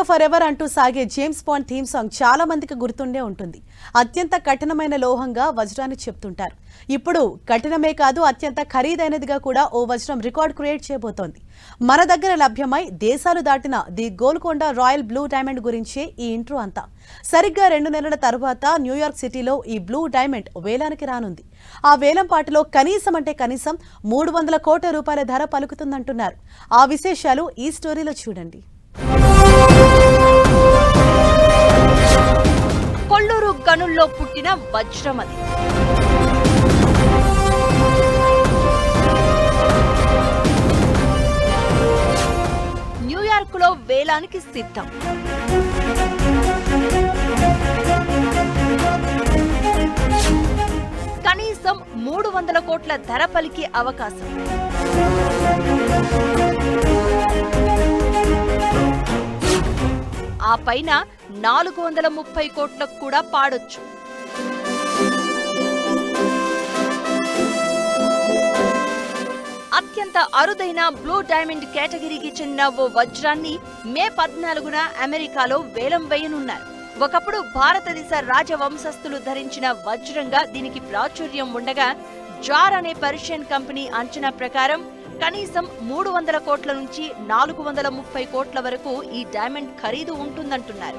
For ever అంటూ సాగే James bond theme song చాలా మందికి గుర్తుండే ఉంటుంది. అత్యంత కఠినమైన లోహంగా వజ్రాన్ని చెప్తుంటారు. ఇప్పుడు కఠినమే కాదు, అత్యంత ఖరీదైనదిగా కూడా ఓ వజ్రం రికార్డ్ క్రియేట్ చేయబోతోంది. మన దగ్గర లభ్యమై దేశాలు దాటిన the Golconda royal blue diamond గురించి ఈ ఇంట్రో అంతా. సరిగ్గా 2 నెలల తర్వాత న్యూయార్క్ సిటీలో ఈ బ్లూ డైమండ్ వేలానికి రానుంది. ఆ వేలం పాటలో కనీసం 300 కోట్ల రూపాయల ధర పలుకుతుందంటున్నారు. ఆ విశేషాలు ఈ స్టోరీలో చూడండి. కొల్లూరు గనుల్లో పుట్టిన వజ్రమది. న్యూయార్క్ లో వేలానికి సిద్ధం. కనీసం 300 కోట్ల ధర పలికే అవకాశం. ఆ పైన 430 కోట్లకు కూడా పాడొచ్చు. అత్యంత అరుదైన బ్లూ డైమండ్ కేటగిరీకి చెందిన ఓ వజ్రాన్ని మే 14న అమెరికాలో వేలం వేయనున్నారు. ఒకప్పుడు భారతదేశ రాజవంశస్థులు ధరించిన వజ్రంగా దీనికి ప్రాచుర్యం ఉండగా, జార్ అనే పర్షియన్ కంపెనీ అంచనా ప్రకారం కనీసం 300 కోట్ల నుంచి 430 కోట్ల వరకు ఈ డైమండ్ ఖరీదు ఉంటుందంటున్నారు.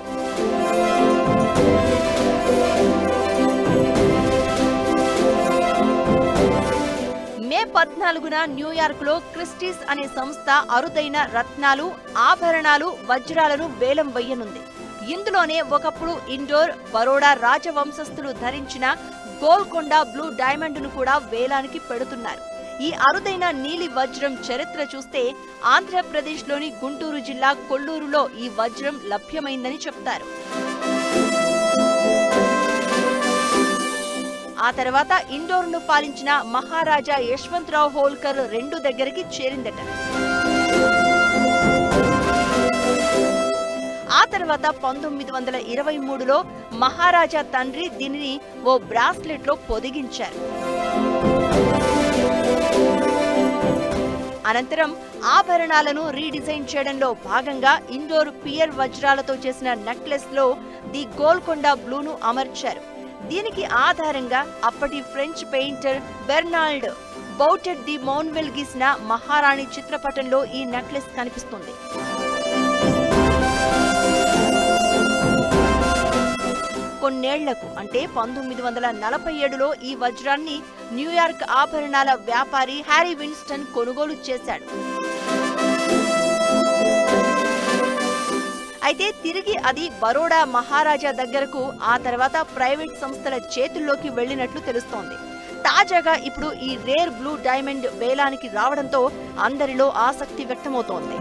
మే 14న న్యూయార్క్ లో క్రిస్టీస్ అనే సంస్థ అరుదైన రత్నాలు, ఆభరణాలు, వజ్రాలను వేలం వేయనుంది. ఇందులోనే ఒకప్పుడు ఇండోర్, బరోడా రాజవంశస్థులు ధరించిన గోల్కొండ బ్లూ డైమండ్ ను కూడా వేలానికి పెడుతున్నారు. ఈ అరుదైన నీలి వజ్రం చరిత్ర చూస్తే ఆంధ్రప్రదేశ్ లోని గుంటూరు జిల్లా కొల్లూరులో ఈ వజ్రం లభ్యమైందని చెప్తారు. ఆ తర్వాత ఇండోర్ ను పాలించిన మహారాజా యశ్వంతరావు హోల్కర్ 2 దగ్గరికి చేరిందట. ఆ తర్వాత 1923లో మహారాజా తండ్రి దీనిని ఓ బ్రాస్లెట్ లో పొదిగించారు. అనంతరం ఆభరణాలను రీడిజైన్ చేయడంలో భాగంగా ఇండోర్ పియర్ వజ్రాలతో చేసిన నెక్లెస్ లో ది గోల్కొండ బ్లూను అమర్చారు. దీనికి ఆధారంగా అప్పటి ఫ్రెంచ్ పెయింటర్ బెర్నాల్డ్ బౌటెట్ ది మౌన్వెల్ గీసిన మహారాణి చిత్రపటంలో ఈ నెక్లెస్ కనిపిస్తుంది. కొన్నేళ్లకు అంటే 1947లో ఈ వజ్రాన్ని న్యూయార్క్ ఆభరణాల వ్యాపారి హ్యారీ విన్స్టన్ కొనుగోలు చేశాడు. అయితే తిరిగి అది బరోడా మహారాజా దగ్గరకు, ఆ తర్వాత ప్రైవేట్ సంస్థల చేతుల్లోకి వెళ్లినట్లు తెలుస్తోంది. తాజాగా ఇప్పుడు ఈ రేర్ బ్లూ డైమండ్ వేలానికి రావడంతో అందరిలో ఆసక్తి వ్యక్తమవుతోంది.